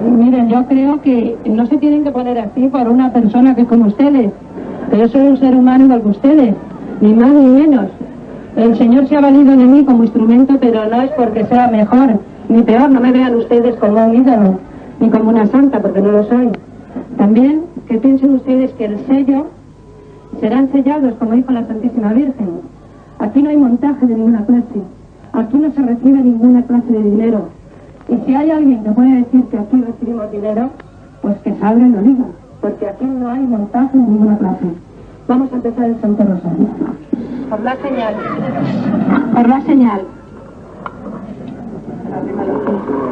Miren, yo creo que no se tienen que poner así por una persona que es como ustedes, que yo soy un ser humano igual que ustedes, ni más ni menos. El Señor se ha valido de mí como instrumento, pero no es porque sea mejor ni peor. No me vean ustedes como un ídolo ni como una santa, porque no lo soy. También que piensen ustedes que el sello serán sellados, como dijo la Santísima Virgen. Aquí no hay montaje de ninguna clase, aquí no se recibe ninguna clase de dinero. Y si hay alguien que puede decir que aquí recibimos dinero, pues que salga y lo diga, porque aquí no hay montaje de ninguna clase. Vamos a empezar el Santo Rosario. Por la señal. Por la señal.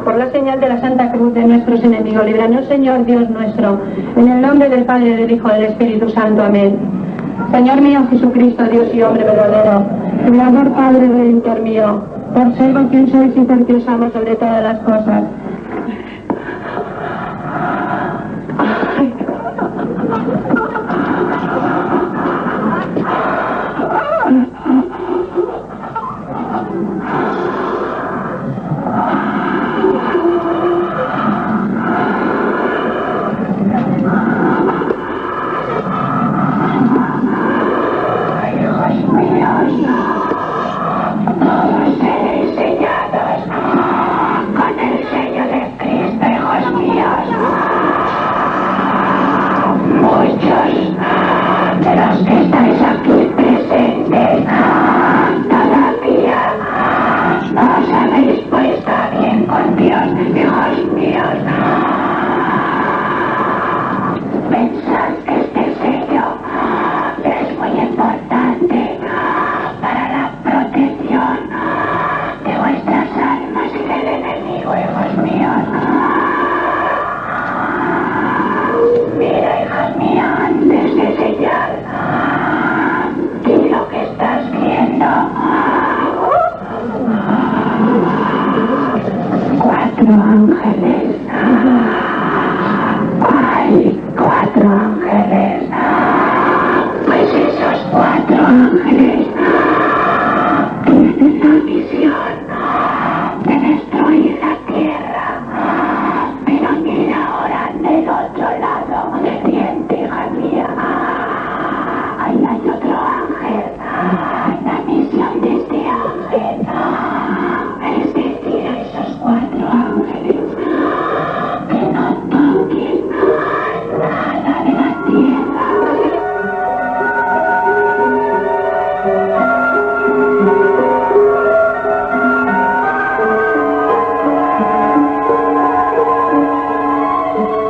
Por la señal de la Santa Cruz de nuestros enemigos, líbranos, Señor Dios nuestro, en el nombre del Padre, del Hijo y del Espíritu Santo. Amén. Señor mío Jesucristo, Dios y hombre verdadero, Creador, Padre, Redentor mío, por ser con quien sois y por quien os amo sobre todas las cosas.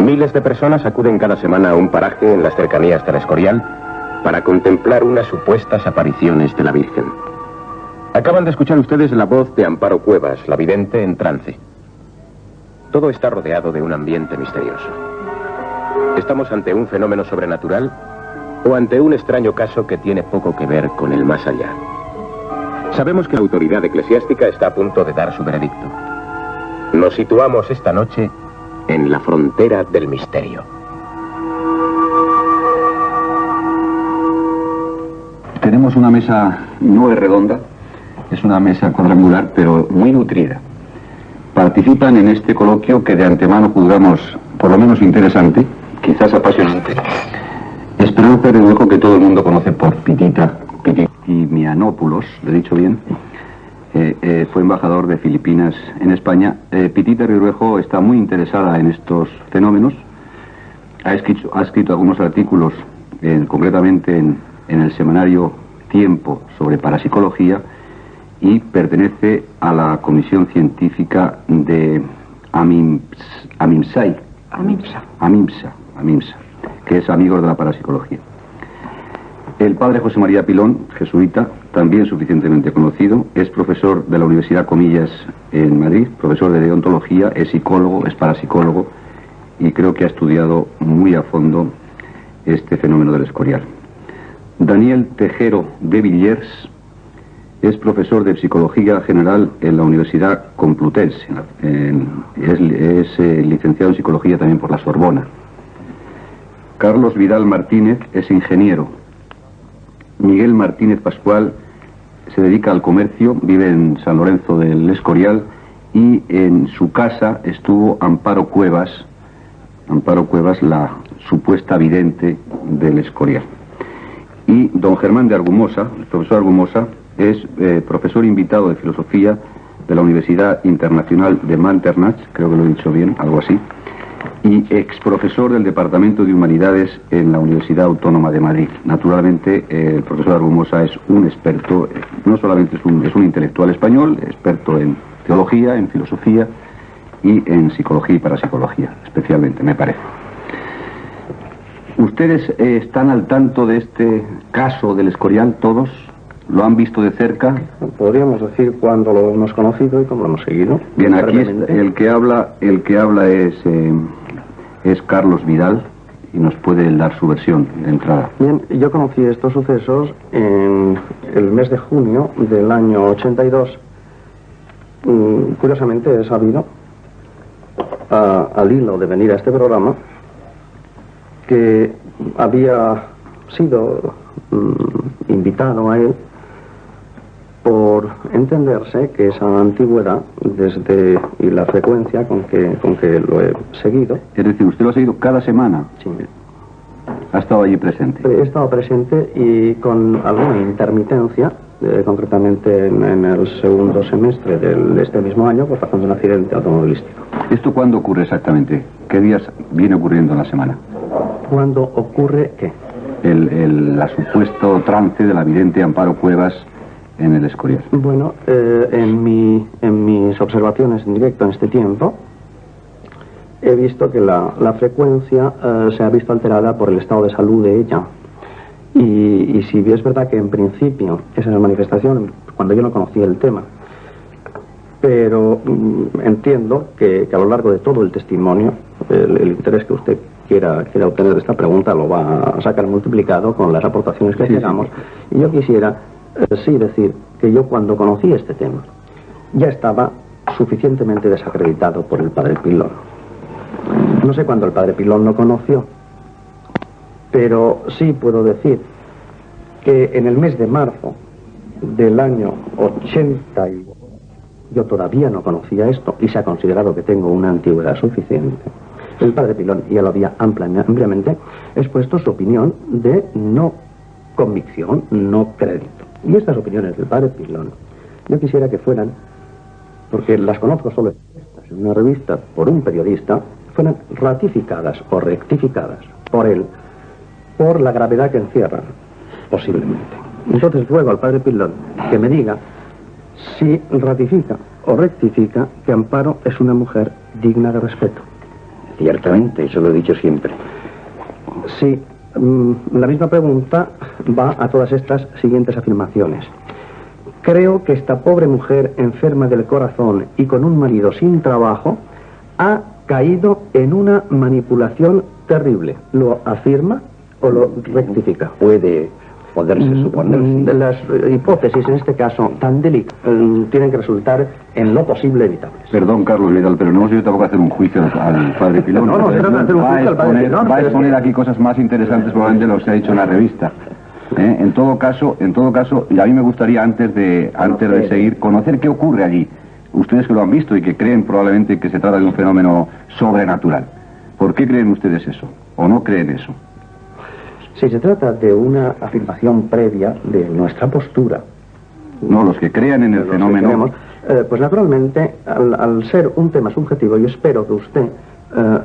Miles de personas acuden cada semana a un paraje en las cercanías del Escorial para contemplar unas supuestas apariciones de la Virgen. Acaban de escuchar ustedes la voz de Amparo Cuevas, la vidente en trance. Todo está rodeado de un ambiente misterioso. ¿Estamos ante un fenómeno sobrenatural o ante un extraño caso que tiene poco que ver con el más allá? Sabemos que la autoridad eclesiástica está a punto de dar su veredicto. Nos situamos esta noche en la frontera del misterio. Tenemos una mesa, no es redonda, es una mesa cuadrangular, pero muy nutrida. Participan en este coloquio que de antemano juzgamos por lo menos interesante, quizás apasionante, Esperanza Reduejo, que todo el mundo conoce por Pitita Timianopoulos, ¿lo he dicho bien? Fue embajador de Filipinas en España. Pitita Reduejo está muy interesada en estos fenómenos. Ha escrito algunos artículos, concretamente en el semanario Tiempo, sobre parapsicología, y pertenece a la comisión científica de AMIMSA, que es Amigos de la Parapsicología. El padre José María Pilón, jesuita, también suficientemente conocido. Es profesor de la Universidad Comillas en Madrid, profesor de deontología, es psicólogo, es parapsicólogo y creo que ha estudiado muy a fondo este fenómeno del Escorial. Daniel Tejero de Villers es profesor de Psicología General en la Universidad Complutense. Es licenciado en Psicología también por la Sorbona. Carlos Vidal Martínez es ingeniero. Miguel Martínez Pascual se dedica al comercio, vive en San Lorenzo del Escorial y en su casa estuvo Amparo Cuevas, la supuesta vidente del Escorial. Y don Germán de Argumosa, el profesor Argumosa, es profesor invitado de filosofía de la Universidad Internacional de Manternach, creo que lo he dicho bien, algo así, y ex profesor del Departamento de Humanidades en la Universidad Autónoma de Madrid. Naturalmente, el profesor Argumosa es un experto, no solamente es un intelectual español, experto en teología, en filosofía y en psicología y parapsicología, especialmente, me parece. ¿Ustedes están al tanto de este caso del Escorial, todos? ¿Lo han visto de cerca? Podríamos decir cuándo lo hemos conocido y cómo lo hemos seguido. Bien, aquí el que habla es Carlos Vidal y nos puede dar su versión de entrada. Bien, yo conocí estos sucesos en el mes de junio del año 82. Curiosamente he sabido, al hilo de venir a este programa, que había sido invitado a él por entenderse que esa antigüedad y la frecuencia con que lo he seguido. Es decir, ¿usted lo ha seguido cada semana? Sí. ¿Ha estado allí presente? He estado presente y con alguna intermitencia, concretamente en el segundo semestre de este mismo año, por razón de un accidente automovilístico. ¿Esto cuándo ocurre exactamente? ¿Qué días viene ocurriendo en la semana? ¿Cuándo ocurre qué? La supuesto trance de la vidente Amparo Cuevas en el Escorial. Bueno, en mis observaciones en directo en este tiempo, he visto que la frecuencia se ha visto alterada por el estado de salud de ella. Y si bien es verdad que en principio esa manifestación, cuando yo no conocía el tema, pero entiendo que a lo largo de todo el testimonio, el interés que usted quiera obtener de esta pregunta lo va a sacar multiplicado con las aportaciones que hagamos. Y yo quisiera sí decir que yo cuando conocí este tema ya estaba suficientemente desacreditado por el padre Pilón. No sé cuándo el padre Pilón lo conoció, pero sí puedo decir que en el mes de marzo del año 80 yo todavía no conocía esto y se ha considerado que tengo una antigüedad suficiente. El padre Pilón ya lo había ampliamente expuesto su opinión de no convicción, no crédito. Y estas opiniones del padre Pilón, yo quisiera que fueran, porque las conozco solo expuestas en una revista por un periodista, fueran ratificadas o rectificadas por él, por la gravedad que encierran, posiblemente. Entonces ruego al padre Pilón que me diga si ratifica o rectifica que Amparo es una mujer digna de respeto. Ciertamente, eso lo he dicho siempre. Sí, la misma pregunta va a todas estas siguientes afirmaciones. Creo que esta pobre mujer enferma del corazón y con un marido sin trabajo ha caído en una manipulación terrible. ¿Lo afirma o lo rectifica? Puede poderse suponer. Las hipótesis en este caso tan delicadas tienen que resultar en lo posible evitables. Perdón, Carlos Vidal, pero no hemos ido tampoco a hacer un juicio al padre Pilón. No, se trata de hacer un juicio al padre Pilón. Va a exponer aquí cosas más interesantes probablemente de lo que se ha dicho en la revista. En todo caso, y a mí me gustaría antes de seguir, conocer qué ocurre allí. Ustedes que lo han visto y que creen probablemente que se trata de un fenómeno sobrenatural. ¿Por qué creen ustedes eso? ¿O no creen eso? Si se trata de una afirmación previa de nuestra postura. No, los que crean en el fenómeno. Pues naturalmente, al ser un tema subjetivo, yo espero que usted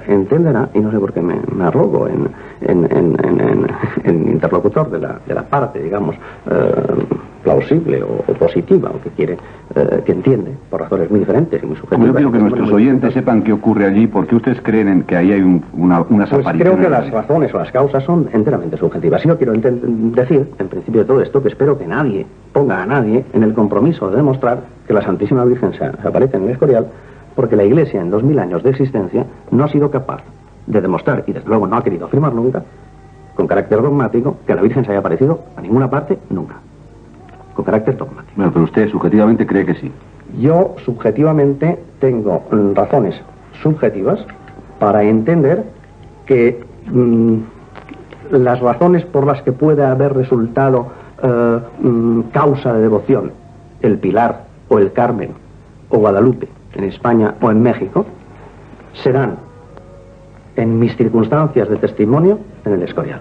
entenderá, y no sé por qué me arrogo en interlocutor de la parte, digamos, plausible o positiva, o que quiere, que entiende, por razones muy diferentes y muy subjetivas. Yo quiero que nuestros oyentes sepan qué ocurre allí, porque ustedes creen en que ahí hay unas pues apariciones. Creo que las razones o las causas son enteramente subjetivas. Yo quiero decir, en principio de todo esto, que espero que nadie ponga a nadie en el compromiso de demostrar que la Santísima Virgen se aparece en el Escorial, porque la Iglesia en 2000 años de existencia no ha sido capaz de demostrar, y desde luego no ha querido afirmar nunca, con carácter dogmático, que la Virgen se haya aparecido a ninguna parte nunca. Con carácter dogmático. Bueno, pero usted subjetivamente cree que sí. Yo subjetivamente tengo razones subjetivas para entender que las razones por las que puede haber resultado causa de devoción el Pilar o el Carmen o Guadalupe en España o en México serán en mis circunstancias de testimonio en el Escorial.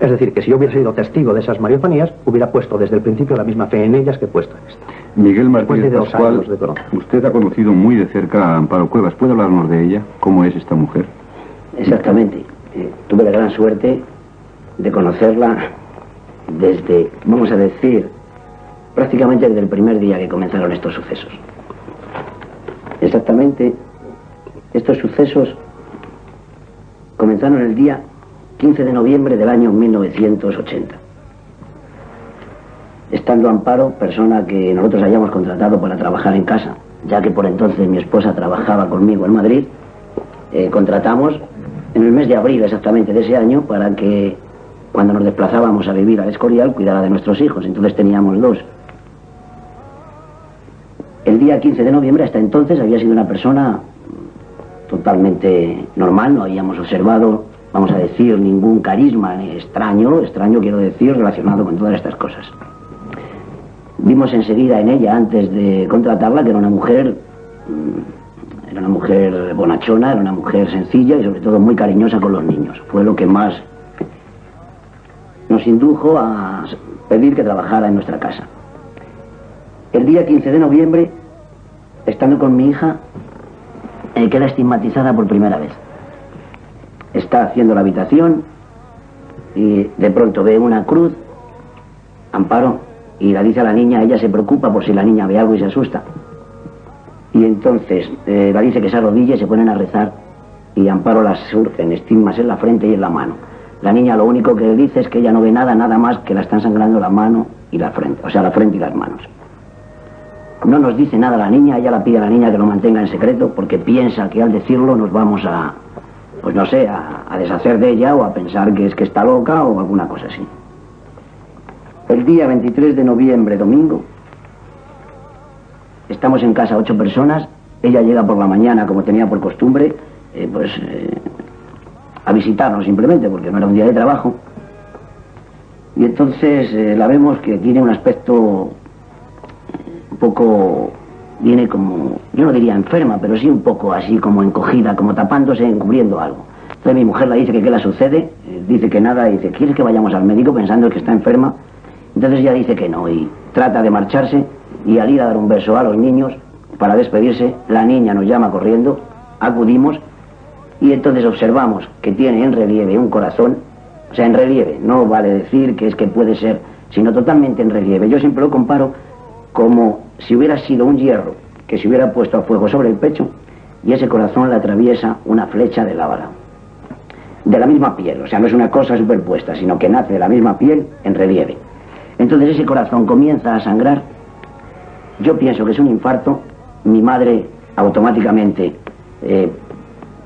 Es decir, que si yo hubiera sido testigo de esas mariofanías, hubiera puesto desde el principio la misma fe en ellas que he puesto en esta. Miguel Después Martínez de 2 Pascual, años de conocer. usted ha conocido muy de cerca a Amparo Cuevas. ¿Puede hablarnos de ella? ¿Cómo es esta mujer? Exactamente. Tuve la gran suerte de conocerla desde, vamos a decir, prácticamente desde el primer día que comenzaron estos sucesos. Exactamente, estos sucesos comenzaron el día 15 de noviembre del año 1980. Estando Amparo, persona que nosotros hayamos contratado para trabajar en casa, ya que por entonces mi esposa trabajaba conmigo en Madrid, contratamos en el mes de abril exactamente de ese año para que cuando nos desplazábamos a vivir al Escorial cuidara de nuestros hijos. Entonces teníamos 2. El día 15 de noviembre hasta entonces había sido una persona totalmente normal, no habíamos observado, vamos a decir, ningún carisma extraño quiero decir, relacionado con todas estas cosas. Vimos enseguida en ella, antes de contratarla, que era una mujer bonachona, era una mujer sencilla y sobre todo muy cariñosa con los niños. Fue lo que más nos indujo a pedir que trabajara en nuestra casa. El día 15 de noviembre, estando con mi hija, queda estigmatizada por primera vez. Está haciendo la habitación y de pronto ve una cruz, Amparo, y la dice a la niña. Ella se preocupa por si la niña ve algo y se asusta. Y entonces la dice que se arrodille y se ponen a rezar, y Amparo las surgen estigmas en la frente y en la mano. La niña lo único que le dice es que ella no ve nada más que la están sangrando la mano y la frente, o sea, la frente y las manos. No nos dice nada la niña, ella la pide a la niña que lo mantenga en secreto porque piensa que al decirlo nos vamos a, pues no sé, a deshacer de ella o a pensar que es que está loca o alguna cosa así. El día 23 de noviembre, domingo, estamos en casa 8 personas, ella llega por la mañana como tenía por costumbre, a visitarnos simplemente porque no era un día de trabajo, y entonces la vemos que tiene un aspecto un poco, viene como, yo no diría enferma, pero sí un poco así como encogida, como tapándose, encubriendo algo. Entonces mi mujer le dice que qué le sucede, dice que nada, y dice, ¿quieres que vayamos al médico pensando que está enferma? Entonces ella dice que no y trata de marcharse, y al ir a dar un beso a los niños para despedirse, la niña nos llama corriendo, acudimos y entonces observamos que tiene en relieve un corazón, o sea, en relieve, no vale decir que es que puede ser, sino totalmente en relieve. Yo siempre lo comparo como si hubiera sido un hierro que se hubiera puesto a fuego sobre el pecho y ese corazón le atraviesa una flecha de la bala. De la misma piel, o sea, no es una cosa superpuesta, sino que nace de la misma piel en relieve. Entonces ese corazón comienza a sangrar. Yo pienso que es un infarto. Mi madre automáticamente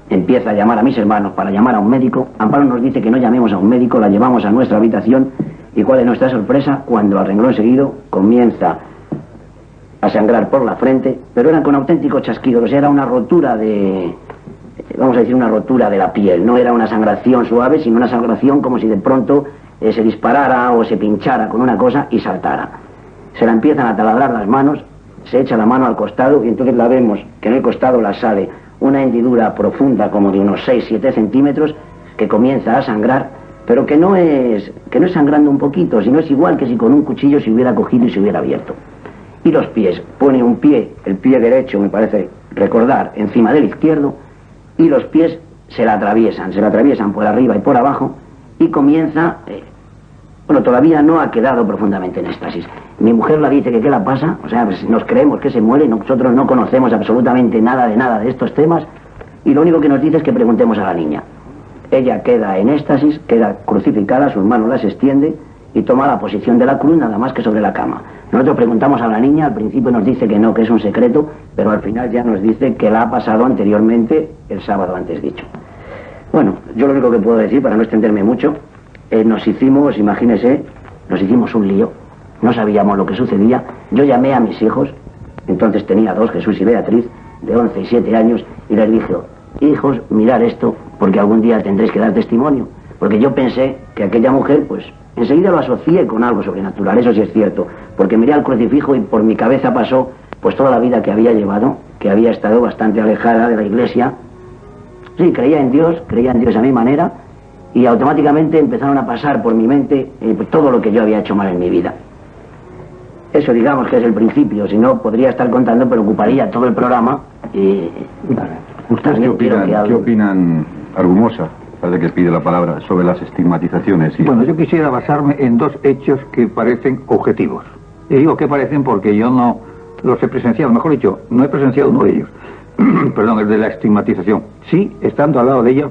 empieza a llamar a mis hermanos para llamar a un médico. Amparo nos dice que no llamemos a un médico, la llevamos a nuestra habitación y cuál es nuestra sorpresa cuando al renglón seguido comienza a sangrar por la frente, pero era con auténtico chasquido, o sea, era una rotura de, vamos a decir, una rotura de la piel, no era una sangración suave, sino una sangración como si de pronto se disparara o se pinchara con una cosa y saltara. Se la empiezan a taladrar las manos, se echa la mano al costado y entonces la vemos que en el costado la sale una hendidura profunda como de unos 6-7 centímetros que comienza a sangrar, pero que no es sangrando un poquito, sino es igual que si con un cuchillo se hubiera cogido y se hubiera abierto. Y los pies, pone un pie, el pie derecho me parece recordar, encima del izquierdo, y los pies se la atraviesan por arriba y por abajo y comienza, bueno, todavía no ha quedado profundamente en éxtasis, Mi mujer la dice que qué la pasa, o sea, pues nos creemos que se muere, nosotros no conocemos absolutamente nada de estos temas, y lo único que nos dice es que preguntemos a la niña. Ella queda en éxtasis, queda crucificada, sus manos las extiende y toma la posición de la cruz nada más que sobre la cama. Nosotros preguntamos a la niña, al principio nos dice que no, que es un secreto, pero al final ya nos dice que la ha pasado anteriormente el sábado antes dicho. Bueno, yo lo único que puedo decir, para no extenderme mucho, nos hicimos, imagínese, nos hicimos un lío, no sabíamos lo que sucedía. Yo llamé a mis hijos, entonces tenía 2, Jesús y Beatriz, de 11 y 7 años, y les dije, hijos, mirad esto, porque algún día tendréis que dar testimonio, porque yo pensé que aquella mujer, pues, enseguida lo asocié con algo sobrenatural, eso sí es cierto, porque miré al crucifijo y por mi cabeza pasó, pues, toda la vida que había llevado, que había estado bastante alejada de la iglesia. Sí, creía en Dios a mi manera, y automáticamente empezaron a pasar por mi mente todo lo que yo había hecho mal en mi vida. Eso digamos que es el principio, si no podría estar contando, pero ocuparía todo el programa y... ¿Ustedes qué opinan, Argumosa, parece que pide la palabra, sobre las estigmatizaciones? Bueno, yo quisiera basarme en 2 hechos que parecen objetivos. Y digo que parecen porque yo no los he presenciado, mejor dicho, no he presenciado uno de ellos. Perdón, el de la estigmatización. Sí, estando al lado de ella,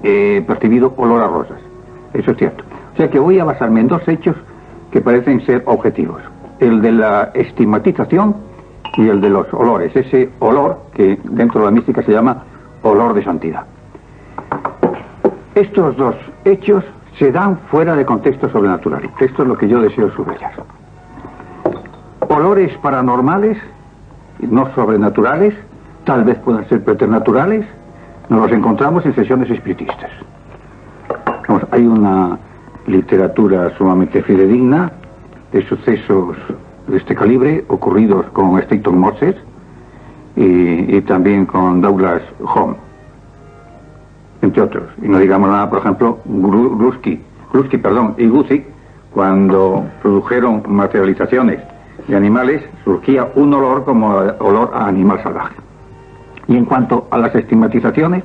he percibido olor a rosas. Eso es cierto. O sea que voy a basarme en 2 hechos que parecen ser objetivos. El de la estigmatización y el de los olores. Ese olor que dentro de la mística se llama olor de santidad. Estos 2 hechos se dan fuera de contexto sobrenatural. Esto es lo que yo deseo subrayar. Olores paranormales, no sobrenaturales, tal vez puedan ser preternaturales, nos los encontramos en sesiones espiritistas. Vamos, hay una literatura sumamente fidedigna de sucesos de este calibre ocurridos con Stanton Moses y también con Douglas Home, entre otros. Y no digamos nada, por ejemplo, Glusky y Guzik, cuando produjeron materializaciones de animales, surgía un olor como olor a animal salvaje. Y en cuanto a las estigmatizaciones,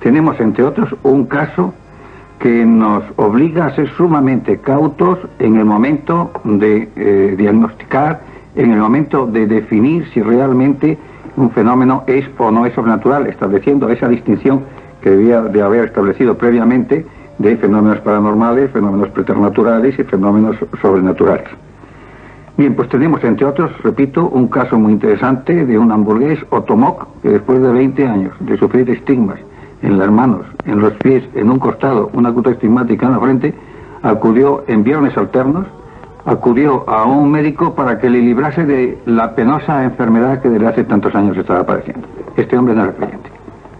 tenemos entre otros un caso que nos obliga a ser sumamente cautos en el momento de diagnosticar, en el momento de definir si realmente un fenómeno es o no es sobrenatural, estableciendo esa distinción que debía de haber establecido previamente de fenómenos paranormales, fenómenos preternaturales y fenómenos sobrenaturales. Bien, pues tenemos entre otros, repito, un caso muy interesante de un hamburgués Otomok que después de 20 años de sufrir estigmas en las manos, en los pies, en un costado, una acuta estigmática en la frente, acudió en viernes alternos, acudió a un médico para que le librase de la penosa enfermedad que desde hace tantos años estaba padeciendo. Este hombre no era creyente,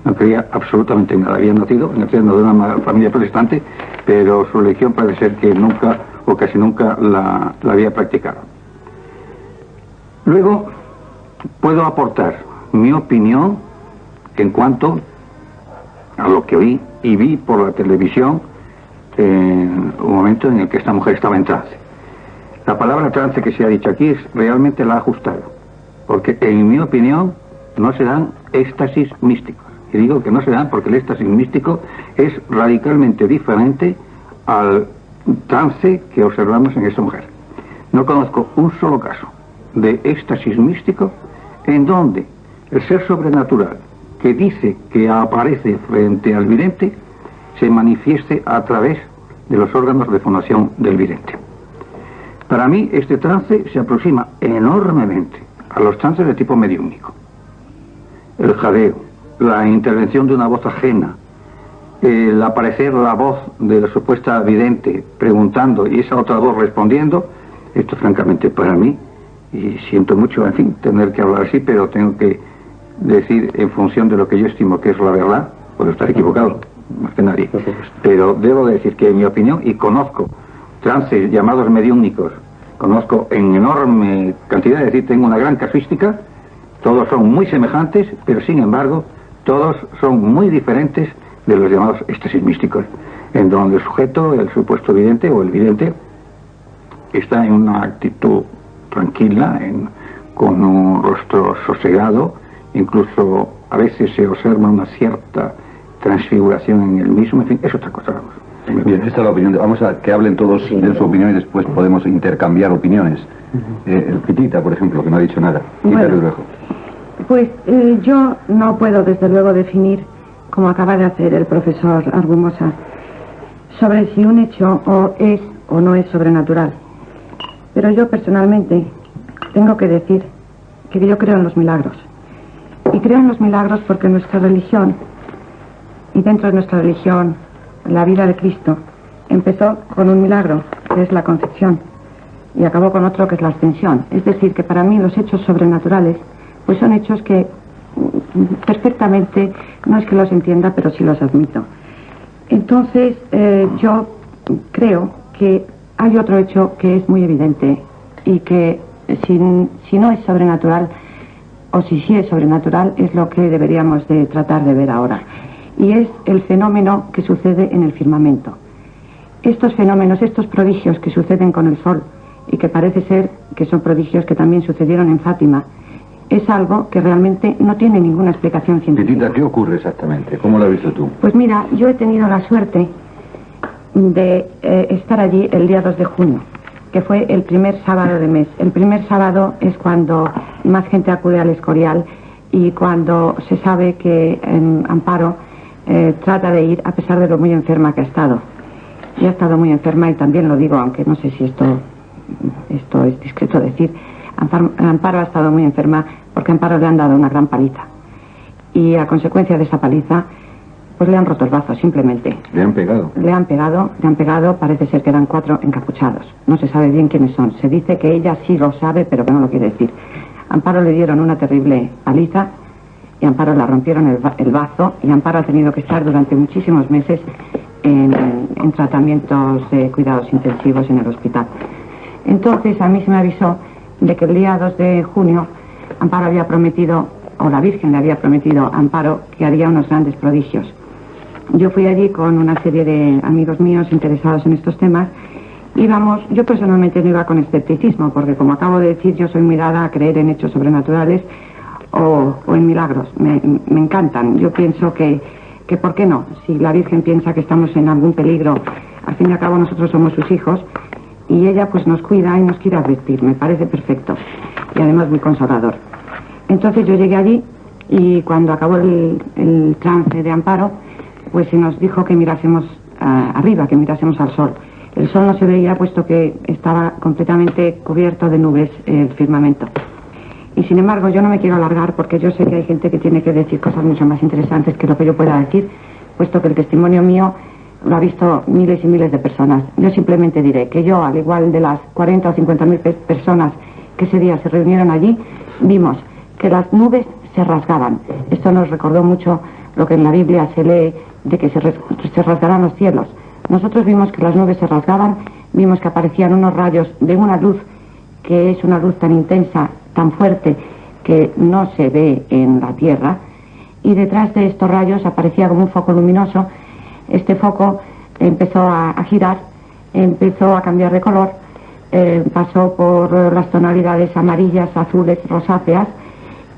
no creía absolutamente nada, había nacido en el seno de una familia protestante, pero su religión parece ser que nunca o casi nunca la había practicado. Luego puedo aportar mi opinión en cuanto a lo que oí y vi por la televisión en un momento en el que esta mujer estaba en trance. La palabra trance que se ha dicho aquí es realmente la ha ajustado, porque en mi opinión no se dan éxtasis místicos. Y digo que no se dan porque el éxtasis místico es radicalmente diferente al trance que observamos en esta mujer. No conozco un solo caso de éxtasis místico en donde el ser sobrenatural que dice que aparece frente al vidente se manifieste a través de los órganos de fonación del vidente. Para mí este trance se aproxima enormemente a los trances de tipo mediúmnico. El jadeo, la intervención de una voz ajena, el aparecer la voz de la supuesta vidente preguntando y esa otra voz respondiendo, esto francamente para mí, y siento mucho, en fin, tener que hablar así, pero tengo que decir en función de lo que yo estimo que es la verdad, puedo estar equivocado, más que nadie, pero debo decir que en mi opinión, y conozco trances llamados mediúmnicos, conozco en enorme cantidad, es decir, tengo una gran casuística, todos son muy semejantes, pero sin embargo, todos son muy diferentes de los llamados éxtasis místicos, en donde el sujeto, el supuesto vidente o el vidente, está en una actitud tranquila, con un rostro sosegado, incluso a veces se observa una cierta transfiguración en el mismo, en fin, es otra cosa, vamos. Bien, esta es la opinión. Vamos a que hablen todos de su opinión y después podemos intercambiar opiniones. Pitita, por ejemplo, que no ha dicho nada. Bueno, pues yo no puedo desde luego definir, como acaba de hacer el profesor Argumosa, sobre si un hecho es o no es sobrenatural. Pero yo personalmente tengo que decir que yo creo en los milagros. Y creo en los milagros porque nuestra religión, y dentro de nuestra religión, la vida de Cristo, empezó con un milagro, que es la concepción, y acabó con otro, que es la ascensión. Es decir, que para mí los hechos sobrenaturales pues son hechos que perfectamente, no es que los entienda, pero sí los admito. Entonces, yo creo que hay otro hecho que es muy evidente y que si no es sobrenatural, o si sí es sobrenatural, es lo que deberíamos de tratar de ver ahora. Y es el fenómeno que sucede en el firmamento. Estos fenómenos, estos prodigios que suceden con el sol, y que parece ser que son prodigios que también sucedieron en Fátima, es algo que realmente no tiene ninguna explicación científica. Pitita, ¿qué ocurre exactamente? ¿Cómo lo has visto tú? Pues mira, yo he tenido la suerte de estar allí el día 2 de junio, que fue el primer sábado de mes. El primer sábado es cuando más gente acude al Escorial y cuando se sabe que Amparo trata de ir a pesar de lo muy enferma que ha estado. Y ha estado muy enferma, y también lo digo, aunque no sé si esto es discreto decir, Amparo ha estado muy enferma porque a Amparo le han dado una gran paliza. Y a consecuencia de esa paliza, pues le han roto el brazo, simplemente. ¿Le han pegado? Le han pegado, parece ser que eran 4 encapuchados. No se sabe bien quiénes son. Se dice que ella sí lo sabe, pero que no lo quiere decir. A Amparo le dieron una terrible paliza y a Amparo le rompieron el brazo, y Amparo ha tenido que estar durante muchísimos meses en tratamientos de cuidados intensivos en el hospital. Entonces a mí se me avisó de que el día 2 de junio Amparo había prometido, o la Virgen le había prometido a Amparo, que haría unos grandes prodigios. Yo fui allí con una serie de amigos míos interesados en estos temas. Yo personalmente no iba con escepticismo, porque como acabo de decir, yo soy muy dada a creer en hechos sobrenaturales o en milagros. Me encantan. Yo pienso que ¿por qué no? Si la Virgen piensa que estamos en algún peligro, al fin y al cabo nosotros somos sus hijos, y ella pues nos cuida y nos quiere advertir. Me parece perfecto y además muy consolador. Entonces yo llegué allí, y cuando acabó el trance de Amparo, pues se nos dijo que mirásemos arriba, que mirásemos al sol. El sol no se veía, puesto que estaba completamente cubierto de nubes el firmamento. Y sin embargo, yo no me quiero alargar, porque yo sé que hay gente que tiene que decir cosas mucho más interesantes que lo que yo pueda decir, puesto que el testimonio mío lo ha visto miles y miles de personas. Yo simplemente diré que yo, al igual de las 40 o 50.000 personas que ese día se reunieron allí, vimos que las nubes se rasgaban. Esto nos recordó mucho lo que en la Biblia se lee de que se rasgarán los cielos. Nosotros vimos que las nubes se rasgaban, vimos que aparecían unos rayos de una luz que es una luz tan intensa, tan fuerte, que no se ve en la tierra, y detrás de estos rayos aparecía como un foco luminoso. Este foco empezó a girar, empezó a cambiar de color, pasó por las tonalidades amarillas, azules, rosáceas,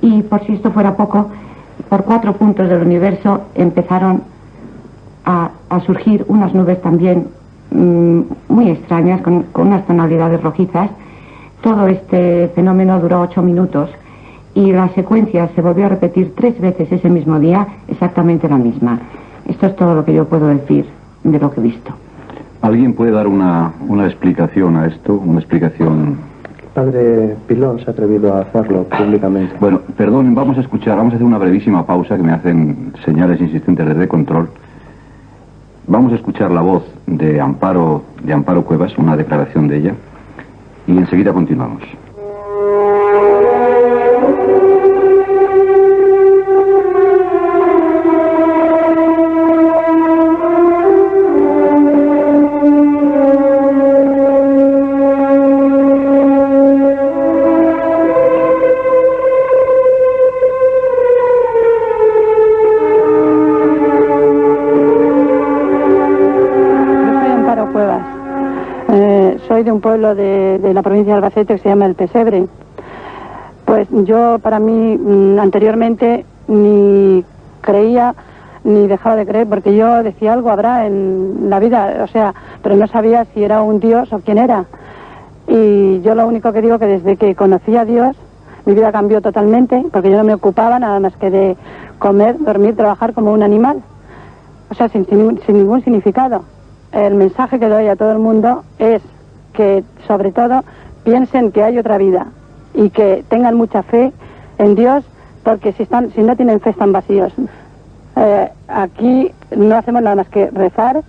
y por si esto fuera poco, por 4 puntos del universo empezaron a surgir unas nubes también muy extrañas, con unas tonalidades rojizas. Todo este fenómeno duró 8 minutos, y la secuencia se volvió a repetir 3 veces ese mismo día, exactamente la misma. Esto es todo lo que yo puedo decir de lo que he visto. ¿Alguien puede dar una explicación a esto? Una explicación... Padre Pilón se ha atrevido a hacerlo públicamente. Bueno, perdón, vamos a hacer una brevísima pausa, que me hacen señales insistentes desde control. Vamos a escuchar la voz de Amparo Cuevas, una declaración de ella, y enseguida continuamos. Soy de un pueblo de la provincia de Albacete que se llama El Pesebre. Pues yo, para mí, anteriormente ni creía ni dejaba de creer, porque yo decía algo habrá en la vida, o sea, pero no sabía si era un Dios o quién era. Y yo lo único que digo que desde que conocí a Dios, mi vida cambió totalmente, porque yo no me ocupaba nada más que de comer, dormir, trabajar como un animal. O sea, sin ningún significado. El mensaje que doy a todo el mundo es que, sobre todo, piensen que hay otra vida y que tengan mucha fe en Dios, porque si no tienen fe están vacíos. Aquí no hacemos nada más que rezar,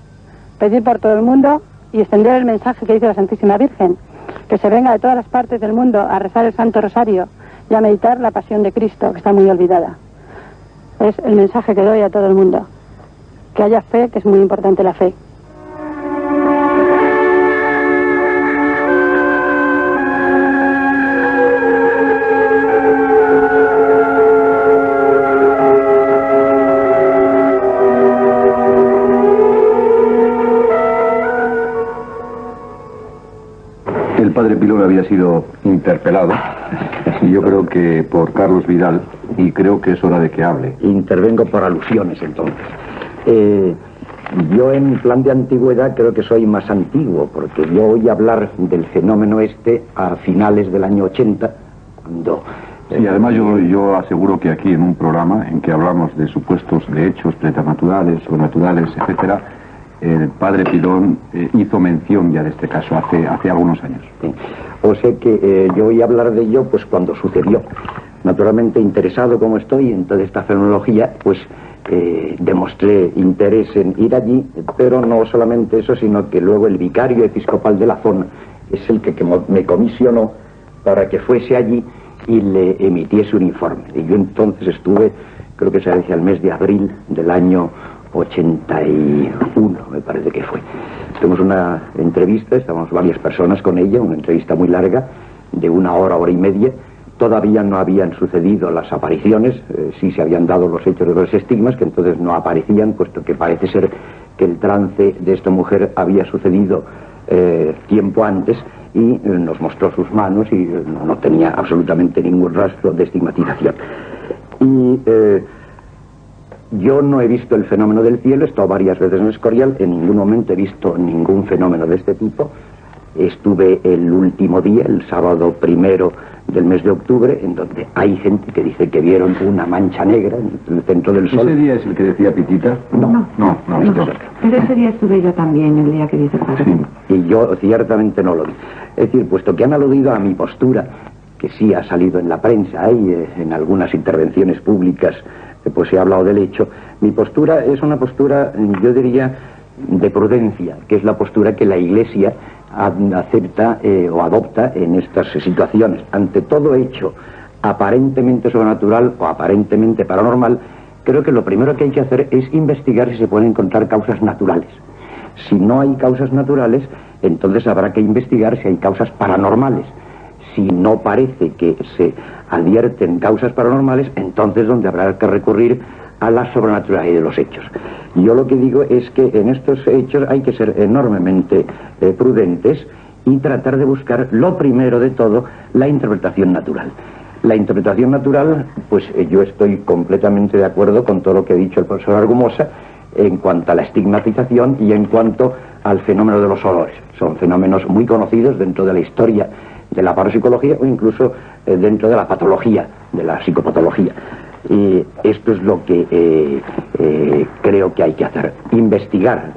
pedir por todo el mundo y extender el mensaje que dice la Santísima Virgen, que se venga de todas las partes del mundo a rezar el Santo Rosario y a meditar la Pasión de Cristo, que está muy olvidada. Es el mensaje que doy a todo el mundo. Que haya fe, que es muy importante la fe. El padre Pilón había sido interpelado, y yo creo que por Carlos Vidal, y creo que es hora de que hable. Intervengo por alusiones, entonces. Yo en plan de antigüedad creo que soy más antiguo, porque yo oí hablar del fenómeno este a finales del año 80, cuando... Sí, además yo aseguro que aquí en un programa en que hablamos de supuestos de hechos preternatural, sobrenaturales, etcétera, el padre Pilón hizo mención ya de este caso hace algunos años. Sí. O sea que yo oí hablar de ello pues cuando sucedió. Naturalmente, interesado como estoy en toda esta fenomenología, pues demostré interés en ir allí, pero no solamente eso, sino que luego el vicario episcopal de la zona es el que me comisionó para que fuese allí y le emitiese un informe. Y yo entonces estuve, creo que se decía el mes de abril del año 81, me parece que fue. Tuvimos una entrevista, estábamos varias personas con ella, una entrevista muy larga, de 1 hora, hora y media. Todavía no habían sucedido las apariciones, sí se habían dado los hechos de los estigmas, que entonces no aparecían, puesto que parece ser que el trance de esta mujer había sucedido tiempo antes, y nos mostró sus manos y no tenía absolutamente ningún rastro de estigmatización. Y yo no he visto el fenómeno del cielo, he estado varias veces en Escorial, en ningún momento he visto ningún fenómeno de este tipo. Estuve el último día, el sábado 1 del mes de octubre, en donde hay gente que dice que vieron una mancha negra en el centro del sol. ¿Ese día es el que decía Pitita? No, este pero ese día estuve yo también, el día que dice padre. Sí. Y yo ciertamente no lo vi. Es decir, puesto que han aludido a mi postura, que sí ha salido en la prensa y en algunas intervenciones públicas, pues se ha hablado del hecho, mi postura es una postura, yo diría, de prudencia, que es la postura que la Iglesia acepta o adopta en estas situaciones. Ante todo hecho aparentemente sobrenatural o aparentemente paranormal, creo que lo primero que hay que hacer es investigar si se pueden encontrar causas naturales. Si no hay causas naturales, entonces habrá que investigar si hay causas paranormales. Si no parece que se advierten causas paranormales, entonces donde habrá que recurrir a la sobrenaturalidad de los hechos. Yo lo que digo es que en estos hechos hay que ser enormemente prudentes y tratar de buscar, lo primero de todo, la interpretación natural. La interpretación natural, pues yo estoy completamente de acuerdo con todo lo que ha dicho el profesor Argumosa en cuanto a la estigmatización y en cuanto al fenómeno de los olores. Son fenómenos muy conocidos dentro de la historia de la parapsicología o incluso dentro de la patología, de la psicopatología. Y esto es lo que creo que hay que hacer, investigar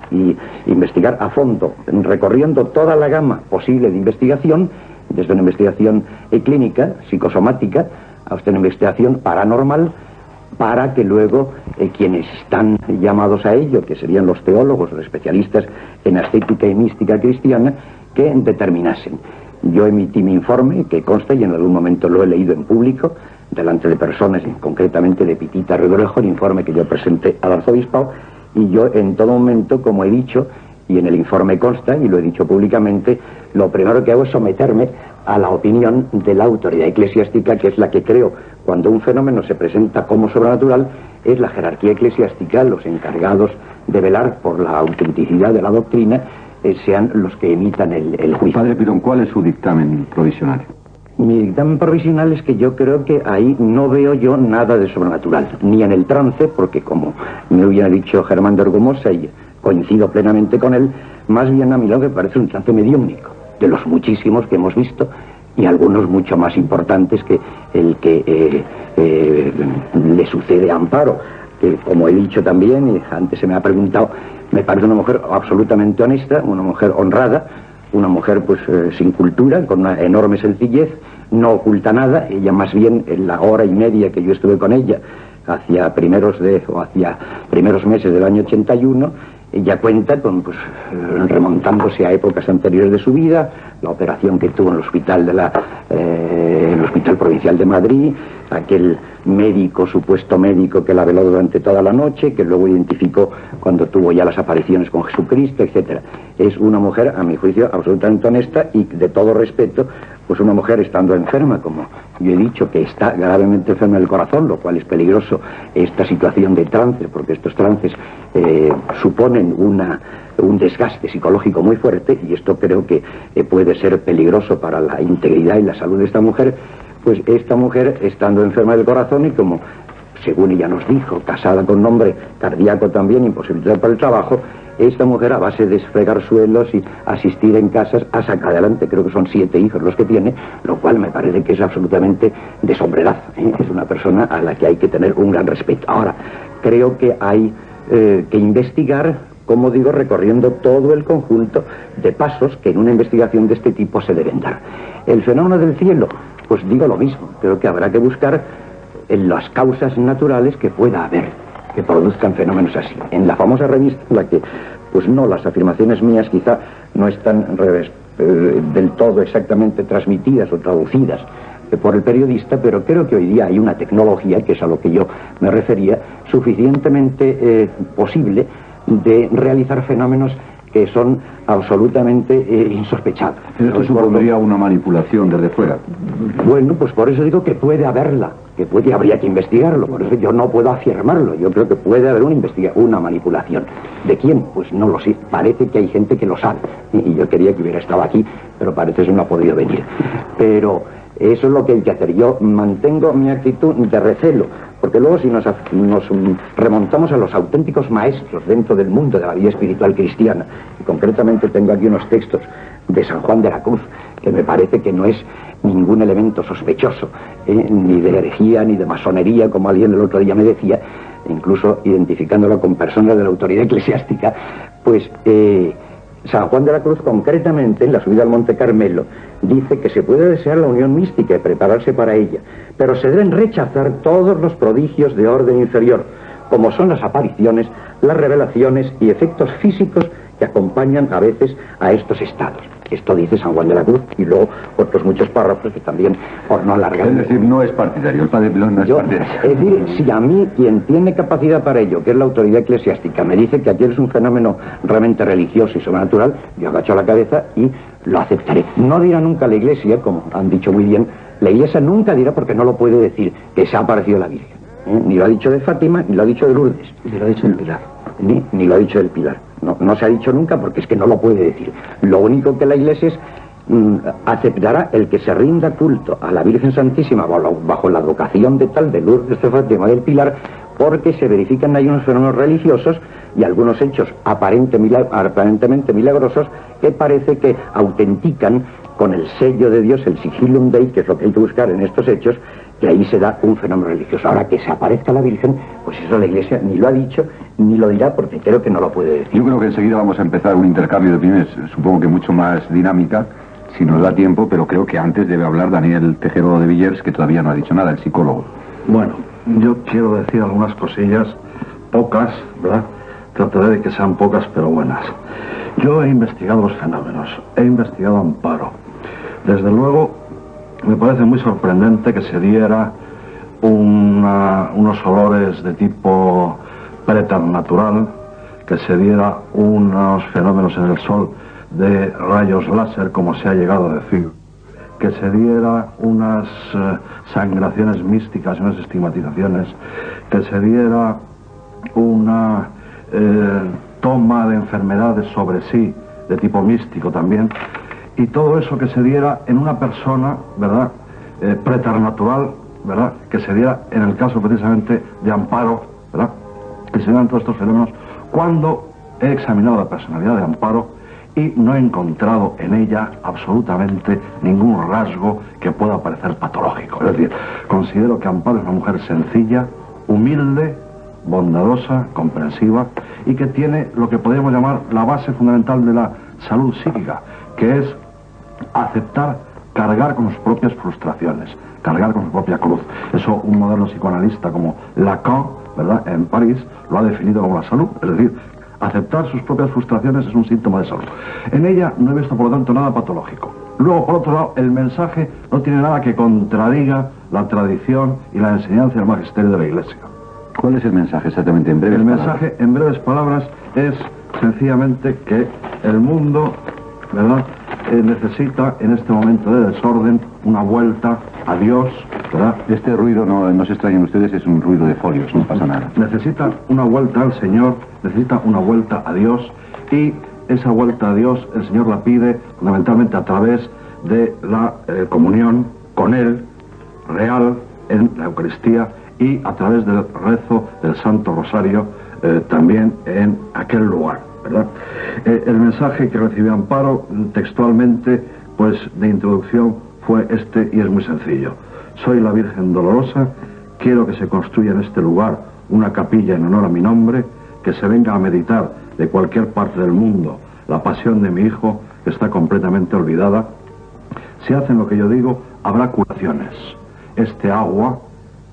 a fondo, recorriendo toda la gama posible de investigación, desde una investigación clínica, psicosomática, hasta una investigación paranormal, para que luego quienes están llamados a ello, que serían los teólogos, los especialistas en ascética y mística cristiana, que determinasen. Yo emití mi informe, que consta, y en algún momento lo he leído en público, delante de personas, y concretamente de Pitita Redorejo, el informe que yo presenté al arzobispado, y yo en todo momento, como he dicho, y en el informe consta, y lo he dicho públicamente, lo primero que hago es someterme a la opinión de la autoridad eclesiástica, que es la que creo, cuando un fenómeno se presenta como sobrenatural, es la jerarquía eclesiástica, los encargados de velar por la autenticidad de la doctrina, sean los que emitan el juicio. Padre Pilón, ¿cuál es su dictamen provisional? Mi dictamen provisional es que yo creo que ahí no veo yo nada de sobrenatural, ni en el trance, porque como me hubiera dicho Germán de Orgumosa, y coincido plenamente con él, más bien a mí lo que parece un trance mediúmnico, de los muchísimos que hemos visto, y algunos mucho más importantes que el que le sucede a Amparo, que como he dicho también, y antes se me ha preguntado, me parece una mujer absolutamente honesta, una mujer honrada, una mujer pues sin cultura, con una enorme sencillez, no oculta nada. Ella más bien en la hora y media que yo estuve con ella, hacia primeros meses del año 81, ella cuenta con, pues, remontándose a épocas anteriores de su vida, la operación que tuvo en el hospital el Hospital Provincial de Madrid, aquel supuesto médico que la veló durante toda la noche, que luego identificó cuando tuvo ya las apariciones con Jesucristo, etcétera. Es una mujer, a mi juicio, absolutamente honesta y de todo respeto, pues una mujer estando enferma, como yo he dicho, que está gravemente enferma del corazón, lo cual es peligroso esta situación de trances, porque estos trances suponen un desgaste psicológico muy fuerte, y esto creo que puede ser peligroso para la integridad y la salud de esta mujer. Pues esta mujer, estando enferma del corazón y como, según ella nos dijo, casada con un hombre cardíaco también, imposibilitada para el trabajo, esta mujer, a base de fregar suelos y asistir en casas, ha sacado adelante, creo que son 7 hijos los que tiene, lo cual me parece que es absolutamente de sombrerazo, ¿eh? Es una persona a la que hay que tener un gran respeto. Ahora, creo que hay que investigar, como digo, recorriendo todo el conjunto de pasos que en una investigación de este tipo se deben dar. El fenómeno del cielo, pues digo lo mismo, creo que habrá que buscar en las causas naturales que pueda haber, que produzcan fenómenos así. En la famosa revista, en la que, pues no, las afirmaciones mías quizá no están del todo exactamente transmitidas o traducidas por el periodista, pero creo que hoy día hay una tecnología, que es a lo que yo me refería, suficientemente posible de realizar fenómenos que son absolutamente insospechados. ¿Esto supondría una manipulación desde fuera? Bueno, pues por eso digo que puede haberla, habría que investigarlo, por eso yo no puedo afirmarlo, yo creo que puede haber una manipulación. ¿De quién? Pues no lo sé, parece que hay gente que lo sabe, y yo quería que hubiera estado aquí, pero parece que no ha podido venir. Pero eso es lo que hay que hacer. Yo mantengo mi actitud de recelo, porque luego si nos remontamos a los auténticos maestros dentro del mundo de la vida espiritual cristiana, y concretamente tengo aquí unos textos de San Juan de la Cruz, que me parece que no es ningún elemento sospechoso, ni de herejía, ni de masonería, como alguien el otro día me decía, incluso identificándolo con personas de la autoridad eclesiástica, pues San Juan de la Cruz, concretamente, en la subida al Monte Carmelo, dice que se puede desear la unión mística y prepararse para ella, pero se deben rechazar todos los prodigios de orden inferior, como son las apariciones, las revelaciones y efectos físicos que acompañan a veces a estos estados. Esto dice San Juan de la Cruz, y luego otros muchos párrafos que también, por no alargar... Es decir, no es partidario, el padre Pilón no es partidario. Es decir, si a mí, quien tiene capacidad para ello, que es la autoridad eclesiástica, me dice que aquel es un fenómeno realmente religioso y sobrenatural, yo agacho la cabeza y lo aceptaré. No dirá nunca la Iglesia, como han dicho muy bien, la Iglesia nunca dirá, porque no lo puede decir, que se ha aparecido la Virgen. Ni lo ha dicho de Fátima, ni lo ha dicho de Lourdes. Ni lo ha dicho del Pilar. Ni lo ha dicho del Pilar. No se ha dicho nunca, porque es que no lo puede decir. Lo único que la Iglesia es aceptará el que se rinda culto a la Virgen Santísima bajo la advocación de tal de Lourdes, de Fátima, del Pilar, porque se verifican ahí unos fenómenos religiosos y algunos hechos aparentemente milagrosos que parece que autentican con el sello de Dios, el sigillum Dei, que es lo que hay que buscar en estos hechos, que ahí se da un fenómeno religioso. Ahora, que se aparezca la Virgen, pues eso la Iglesia ni lo ha dicho, ni lo dirá, porque creo que no lo puede decir. Yo creo que enseguida vamos a empezar un intercambio de opiniones, supongo que mucho más dinámica, si nos da tiempo, pero creo que antes debe hablar Daniel Tejero de Villers, que todavía no ha dicho nada, el psicólogo. Bueno, yo quiero decir algunas cosillas, pocas, ¿verdad? Trataré de que sean pocas, pero buenas. Yo he investigado los fenómenos, he investigado a Amparo. Desde luego, me parece muy sorprendente que se diera unos olores de tipo preternatural, que se diera unos fenómenos en el sol de rayos láser, como se ha llegado a decir, que se diera unas sangraciones místicas, unas estigmatizaciones, que se diera una toma de enfermedades sobre sí, de tipo místico también, y todo eso que se diera en una persona, ¿verdad?, preternatural, ¿verdad?, que se diera en el caso precisamente de Amparo, ¿verdad?, que se dieran todos estos fenómenos, cuando he examinado la personalidad de Amparo y no he encontrado en ella absolutamente ningún rasgo que pueda parecer patológico. Es decir, considero que Amparo es una mujer sencilla, humilde, bondadosa, comprensiva, y que tiene lo que podríamos llamar la base fundamental de la salud psíquica, que es aceptar cargar con sus propias frustraciones, cargar con su propia cruz. Eso un moderno psicoanalista como Lacan, ¿verdad?, en París, lo ha definido como la salud. Es decir, aceptar sus propias frustraciones es un síntoma de salud. En ella no he visto, por lo tanto, nada patológico. Luego, por otro lado, el mensaje no tiene nada que contradiga la tradición y la enseñanza del magisterio de la Iglesia. ¿Cuál es el mensaje exactamente, en breves palabras? El mensaje, en breves palabras, es sencillamente que el mundo, ¿verdad?, necesita en este momento de desorden una vuelta a Dios, ¿verdad? Este ruido, no se extrañen ustedes, es un ruido de folios, no pasa nada. Necesita una vuelta al Señor, necesita una vuelta a Dios, y esa vuelta a Dios el Señor la pide fundamentalmente a través de la comunión con Él, real, en la Eucaristía, y a través del rezo del Santo Rosario, también en aquel lugar, ¿verdad? El mensaje que recibió Amparo textualmente, pues de introducción, fue este, y es muy sencillo. Soy la Virgen Dolorosa, quiero que se construya en este lugar una capilla en honor a mi nombre, que se venga a meditar de cualquier parte del mundo la pasión de mi hijo, que está completamente olvidada. Si hacen lo que yo digo, habrá curaciones. Este agua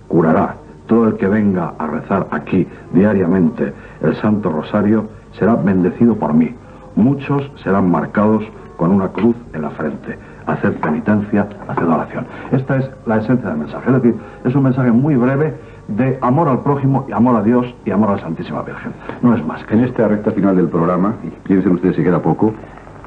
curará. Todo el que venga a rezar aquí diariamente el Santo Rosario será bendecido por mí. Muchos serán marcados con una cruz en la frente. Hacer penitencia, hacer oración. Esta es la esencia del mensaje. Es decir, es un mensaje muy breve de amor al prójimo, y amor a Dios, y amor a la Santísima Virgen. No es más que en esta recta final del programa, y piensen ustedes si queda poco,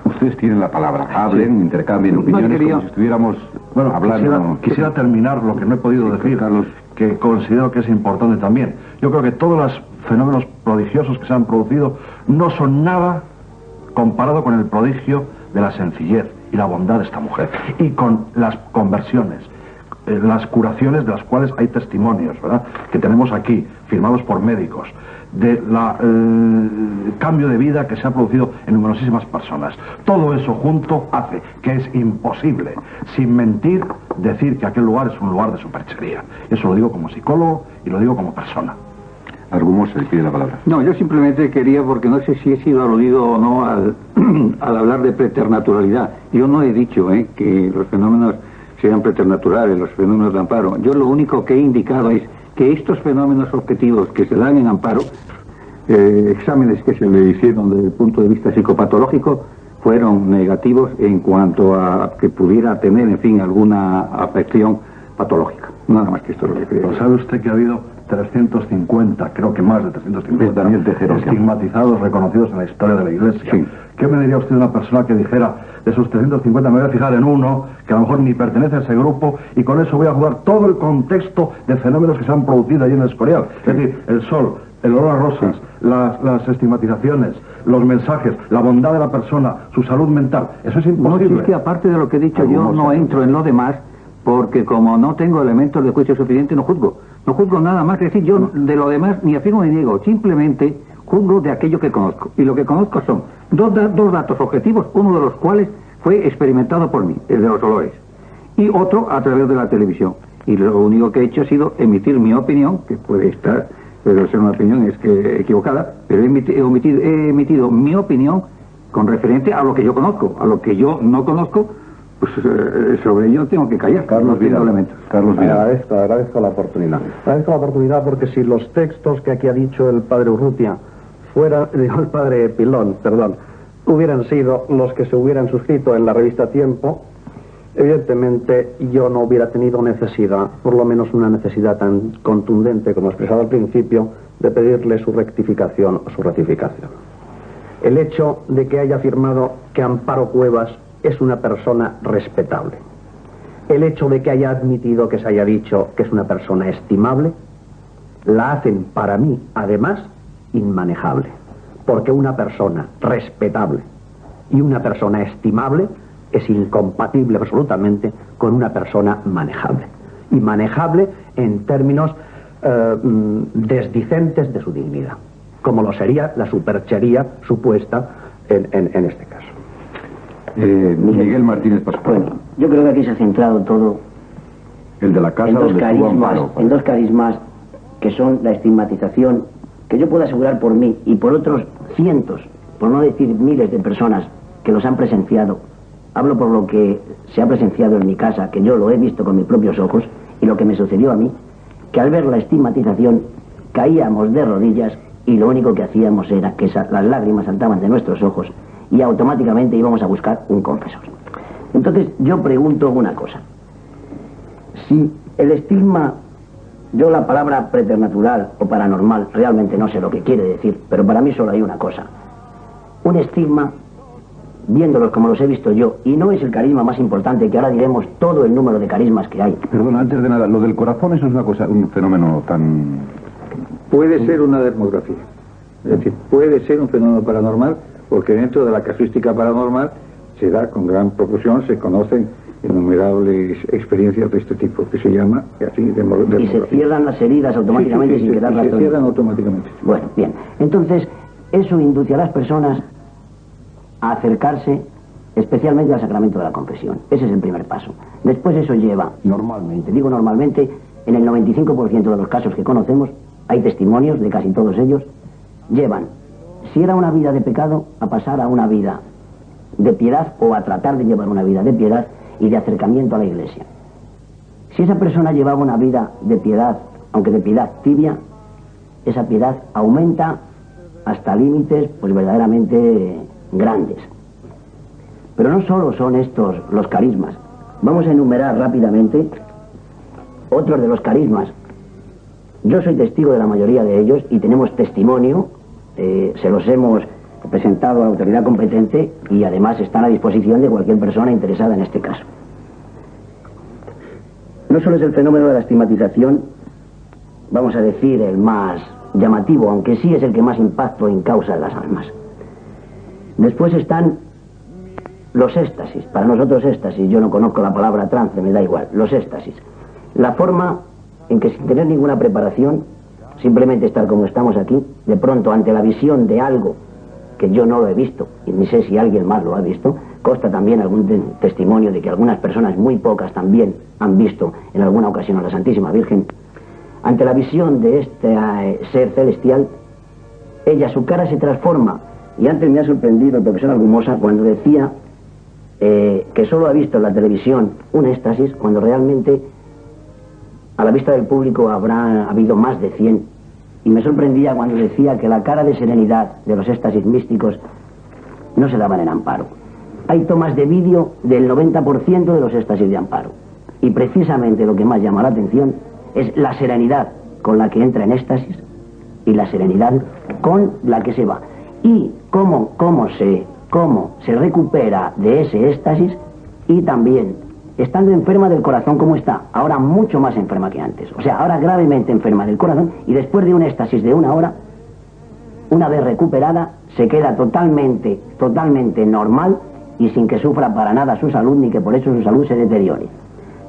ustedes tienen la palabra. Hablen, sí, intercambien opiniones, como si estuviéramos hablando. Quisiera terminar lo que no he podido decir, Carlos, que considero que es importante también. Yo creo que todos los fenómenos prodigiosos que se han producido no son nada comparado con el prodigio de la sencillez y la bondad de esta mujer, y con las conversiones, las curaciones de las cuales hay testimonios, ¿verdad?, que tenemos aquí, firmados por médicos, de cambio de vida que se ha producido en numerosísimas personas. Todo eso junto hace que es imposible, sin mentir, decir que aquel lugar es un lugar de superchería. Eso lo digo como psicólogo y lo digo como persona. Argumos, se le pide la palabra. No, yo simplemente quería, porque no sé si he sido aludido o no al hablar de preternaturalidad. Yo no he dicho que los fenómenos sean preternaturales, los fenómenos de Amparo. Yo lo único que he indicado es que estos fenómenos objetivos que se dan en Amparo, exámenes que se le hicieron desde el punto de vista psicopatológico, fueron negativos en cuanto a que pudiera tener, en fin, alguna afección patológica. Nada más que esto es lo que creo. ¿Sabe usted que ha habido 350, creo que más de 350 Daniel Tejero, estigmatizados, reconocidos en la historia de la Iglesia? Sí. ¿Qué me diría usted de una persona que dijera, de esos 350 me voy a fijar en uno, que a lo mejor ni pertenece a ese grupo, y con eso voy a jugar todo el contexto de fenómenos que se han producido allí en el Escorial? Sí. Es decir, el sol, el olor a rosas, las estigmatizaciones, los mensajes, la bondad de la persona, su salud mental. Eso es imposible. No, es que aparte de lo que he dicho, yo no entro en lo demás, porque como no tengo elementos de juicio suficiente, no juzgo. No juzgo nada más, es decir, yo de lo demás ni afirmo ni niego, simplemente juzgo de aquello que conozco. Y lo que conozco son dos datos objetivos, uno de los cuales fue experimentado por mí, el de los olores, y otro a través de la televisión. Y lo único que he hecho ha sido emitir mi opinión, que puede ser una opinión equivocada, pero he emitido mi opinión con referente a lo que yo conozco. A lo que yo no conozco, pues sobre ello tengo que callar. Carlos Vidal. Carlos Vidal. Agradezco la oportunidad. Agradezco la oportunidad porque si los textos que aquí ha dicho el padre Urrutia el padre Pilón, hubieran sido los que se hubieran suscrito en la revista Tiempo, evidentemente yo no hubiera tenido necesidad, por lo menos una necesidad tan contundente como expresado al principio, de pedirle su rectificación o su ratificación. El hecho de que haya afirmado que Amparo Cuevas es una persona respetable, el hecho de que haya admitido que se haya dicho que es una persona estimable, la hacen para mí, además, inmanejable. Porque una persona respetable y una persona estimable es incompatible absolutamente con una persona manejable. Y manejable en términos desdicentes de su dignidad, como lo sería la superchería supuesta en este caso. Miguel Martínez Pascual. Bueno, yo creo que aquí se ha centrado todo el de la casa donde estuvo Amparo. en dos carismas que son la estigmatización, que yo puedo asegurar por mí y por otros cientos, por no decir miles de personas que los han presenciado. Hablo por lo que se ha presenciado en mi casa, que yo lo he visto con mis propios ojos, y lo que me sucedió a mí, que al ver la estigmatización caíamos de rodillas y lo único que hacíamos era que las lágrimas saltaban de nuestros ojos y automáticamente íbamos a buscar un confesor. Entonces yo pregunto una cosa: si el estigma, yo la palabra preternatural o paranormal realmente no sé lo que quiere decir, pero para mí solo hay una cosa: un estigma, viéndolos como los he visto yo, y no es el carisma más importante, que ahora diremos todo el número de carismas que hay. Perdona, antes de nada, lo del corazón, eso es una cosa, un fenómeno tan... Puede ser una dermografía, es decir, puede ser un fenómeno paranormal, porque dentro de la casuística paranormal se da con gran proporción, se conocen innumerables experiencias de este tipo, que se llama así dermografía. Y se cierran las heridas automáticamente sin quedar rastro. Se cierran automáticamente. Bueno, bien. Entonces, eso induce a las personas a acercarse especialmente al sacramento de la confesión. Ese es el primer paso. Después eso lleva, normalmente, digo normalmente, en el 95% de los casos que conocemos, hay testimonios de casi todos ellos, llevan, si era una vida de pecado, a pasar a una vida de piedad o a tratar de llevar una vida de piedad y de acercamiento a la Iglesia. Si esa persona llevaba una vida de piedad, aunque de piedad tibia, esa piedad aumenta hasta límites pues verdaderamente grandes. Pero no solo son estos los carismas. Vamos a enumerar rápidamente otros de los carismas. Yo soy testigo de la mayoría de ellos y tenemos testimonio, se los hemos presentado a la autoridad competente y además están a disposición de cualquier persona interesada en este caso. No solo es el fenómeno de la estigmatización, vamos a decir, el más llamativo, aunque sí es el que más impacto causa en las almas. Después están los éxtasis. Para nosotros éxtasis, yo no conozco la palabra trance, me da igual, los éxtasis. La forma en que sin tener ninguna preparación, simplemente estar como estamos aquí, de pronto ante la visión de algo que yo no lo he visto, y ni sé si alguien más lo ha visto, consta también algún testimonio de que algunas personas, muy pocas también, han visto en alguna ocasión a la Santísima Virgen. Ante la visión de este ser celestial, ella, su cara se transforma. Y antes me ha sorprendido el profesor Argumosa cuando decía que solo ha visto en la televisión un éxtasis, cuando realmente a la vista del público habrá habido más de 100. Y me sorprendía cuando decía que la cara de serenidad de los éxtasis místicos no se daban en Amparo. Hay tomas de vídeo del 90% de los éxtasis de Amparo. Y precisamente lo que más llama la atención es la serenidad con la que entra en éxtasis y la serenidad con la que se va. Y cómo se recupera de ese éxtasis, y también estando enferma del corazón como está, ahora mucho más enferma que antes, o sea, ahora gravemente enferma del corazón, y después de un éxtasis de 1 hora, una vez recuperada, se queda totalmente normal y sin que sufra para nada su salud, ni que por eso su salud se deteriore.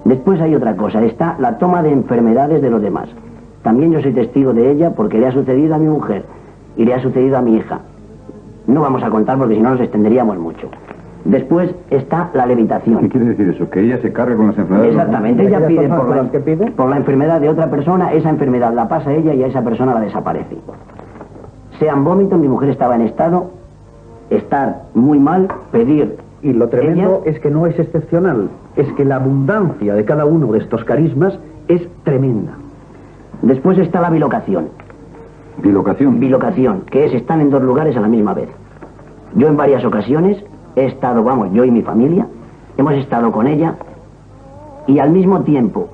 Después hay otra cosa, está la toma de enfermedades de los demás. También yo soy testigo de ella porque le ha sucedido a mi mujer y le ha sucedido a mi hija. No vamos a contar porque si no nos extenderíamos mucho. Después está la levitación. ¿Qué quiere decir eso? ¿Que ella se carga con las enfermedades? Exactamente, ella pide por la enfermedad de otra persona, esa enfermedad la pasa a ella y a esa persona la desaparece. Sean vómitos, mi mujer estaba en estado, estar muy mal, pedir. Y lo tremendo es que no es excepcional, es que la abundancia de cada uno de estos carismas es tremenda. Después está la bilocación. ¿Bilocación? Bilocación, que es estar en 2 lugares a la misma vez. Yo en varias ocasiones he estado, yo y mi familia, hemos estado con ella y al mismo tiempo,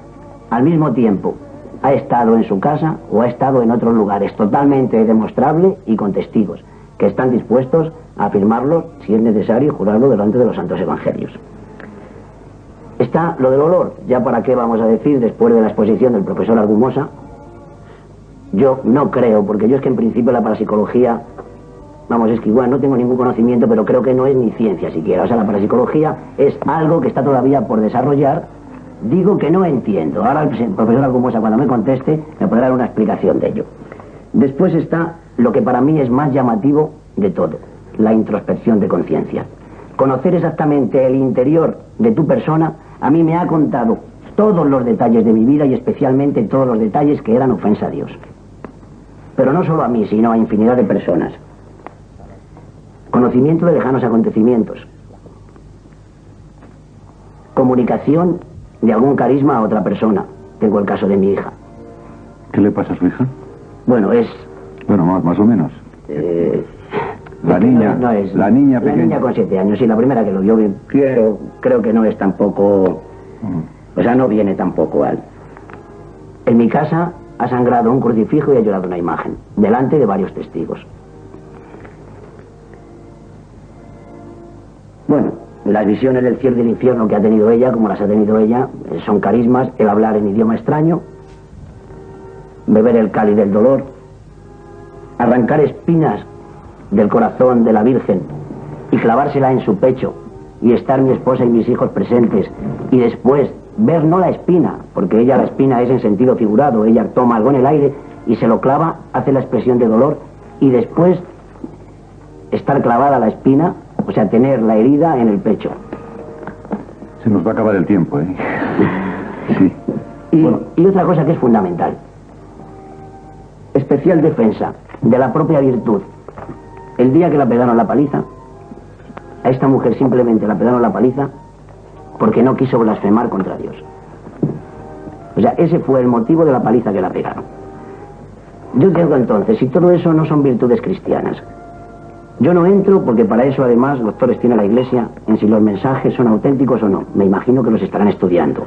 ha estado en su casa o ha estado en otros lugares, totalmente demostrable y con testigos, que están dispuestos a afirmarlo, si es necesario, y jurarlo delante de los santos evangelios. Está lo del olor, ya para qué vamos a decir, después de la exposición del profesor Argumosa. Yo no creo, porque yo es que en principio la parapsicología vamos, es que igual no tengo ningún conocimiento, pero creo que no es ni ciencia siquiera. O sea, la parapsicología es algo que está todavía por desarrollar. Digo que no entiendo. Ahora el profesor Algumosa, cuando me conteste, me podrá dar una explicación de ello. Después está lo que para mí es más llamativo de todo, la introspección de conciencia. Conocer exactamente el interior de tu persona, a mí me ha contado todos los detalles de mi vida y especialmente todos los detalles que eran ofensa a Dios. Pero no solo a mí, sino a infinidad de personas. Conocimiento de lejanos acontecimientos. Comunicación de algún carisma a otra persona. Tengo el caso de mi hija. ¿Qué le pasa a su hija? Bueno, es... Bueno, más o menos. La niña, no es, la niña pequeña. La niña con 7 años, sí, la primera que lo vio, creo que no es tampoco... O sea, no viene tampoco al... En mi casa ha sangrado un crucifijo y ha llorado una imagen, delante de varios testigos. Bueno, las visiones del cielo y del infierno que ha tenido ella, como las ha tenido ella, son carismas, el hablar en idioma extraño, beber el cáliz del dolor, arrancar espinas del corazón de la Virgen y clavársela en su pecho y estar mi esposa y mis hijos presentes y después ver no la espina, porque ella la espina es en sentido figurado, ella toma algo en el aire y se lo clava, hace la expresión de dolor y después estar clavada la espina, o sea, tener la herida en el pecho. Se nos va a acabar el tiempo, ¿eh? Sí. Y otra cosa que es fundamental, especial defensa de la propia virtud. El día que la pegaron la paliza, a esta mujer simplemente la pegaron la paliza porque no quiso blasfemar contra Dios. O sea, ese fue el motivo de la paliza que la pegaron. Yo digo entonces, si todo eso no son virtudes cristianas, yo no entro porque para eso además doctores tiene la Iglesia en si los mensajes son auténticos o no. Me imagino que los estarán estudiando.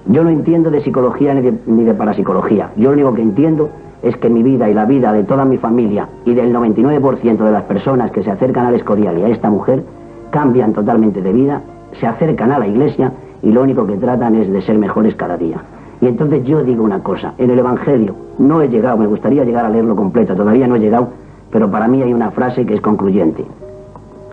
Yo no entiendo de psicología ni de parapsicología. Yo lo único que entiendo es que mi vida y la vida de toda mi familia y del 99% de las personas que se acercan al Escorial y a esta mujer cambian totalmente de vida, se acercan a la Iglesia y lo único que tratan es de ser mejores cada día. Y entonces yo digo una cosa, en el Evangelio no he llegado, me gustaría llegar a leerlo completo, todavía no he llegado, pero para mí hay una frase que es concluyente.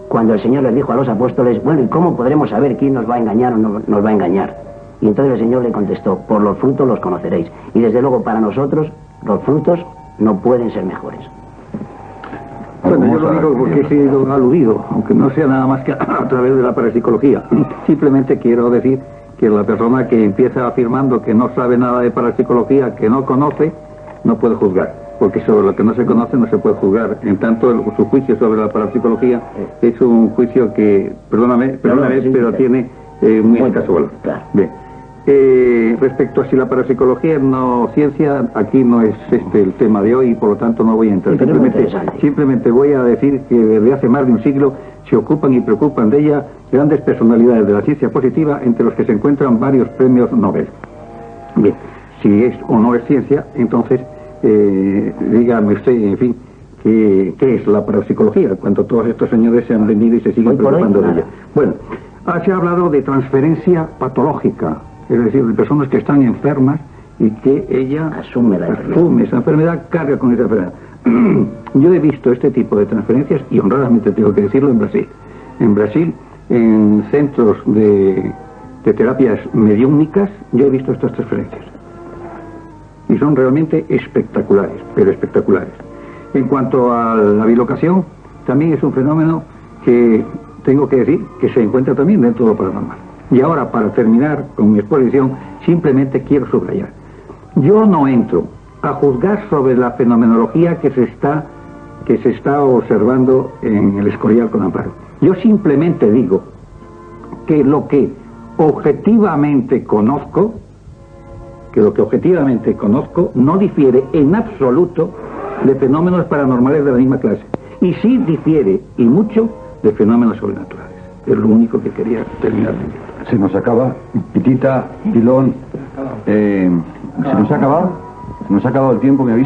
Cuando el Señor les dijo a los apóstoles, bueno, ¿y cómo podremos saber quién nos va a engañar o no nos va a engañar? Y entonces el Señor le contestó, por los frutos los conoceréis. Y desde luego para nosotros los frutos no pueden ser mejores. Bueno, yo lo digo porque he sido aludido, aunque no sea nada más que a través de la parapsicología. Simplemente quiero decir que la persona que empieza afirmando que no sabe nada de parapsicología, que no conoce, no puede juzgar. Porque sobre lo que no se conoce no se puede juzgar. En tanto, su juicio sobre la parapsicología es un juicio que, perdóname, pero tiene muy escaso valor. Bien. Respecto a si la parapsicología es no ciencia, aquí no es el tema de hoy y por lo tanto no voy a entrar. Simplemente voy a decir que desde hace más de un siglo se ocupan y preocupan de ella grandes personalidades de la ciencia positiva, entre los que se encuentran varios premios Nobel. Bien, si es o no es ciencia, entonces dígame usted, en fin, ¿qué es la parapsicología? Cuando todos estos señores se han venido y se siguen preocupando de ella. Bueno, se ha hablado de transferencia patológica, es decir, de personas que están enfermas y que ella asume esa enfermedad, carga con esa enfermedad. Yo he visto este tipo de transferencias, y honradamente tengo que decirlo, en Brasil. En Brasil, en centros de terapias mediúmnicas, yo he visto estas transferencias. Y son realmente espectaculares, pero espectaculares. En cuanto a la bilocación, también es un fenómeno que tengo que decir que se encuentra también dentro de lo paranormal. Y ahora, para terminar con mi exposición, simplemente quiero subrayar. Yo no entro a juzgar sobre la fenomenología que se está observando en el Escorial con Amparo. Yo simplemente digo que lo que objetivamente conozco, no difiere en absoluto de fenómenos paranormales de la misma clase. Y sí difiere, y mucho, de fenómenos sobrenaturales. Es lo único que quería terminar. Se nos acaba, Pitita, Pilón, se nos ha acabado el tiempo, me avisa.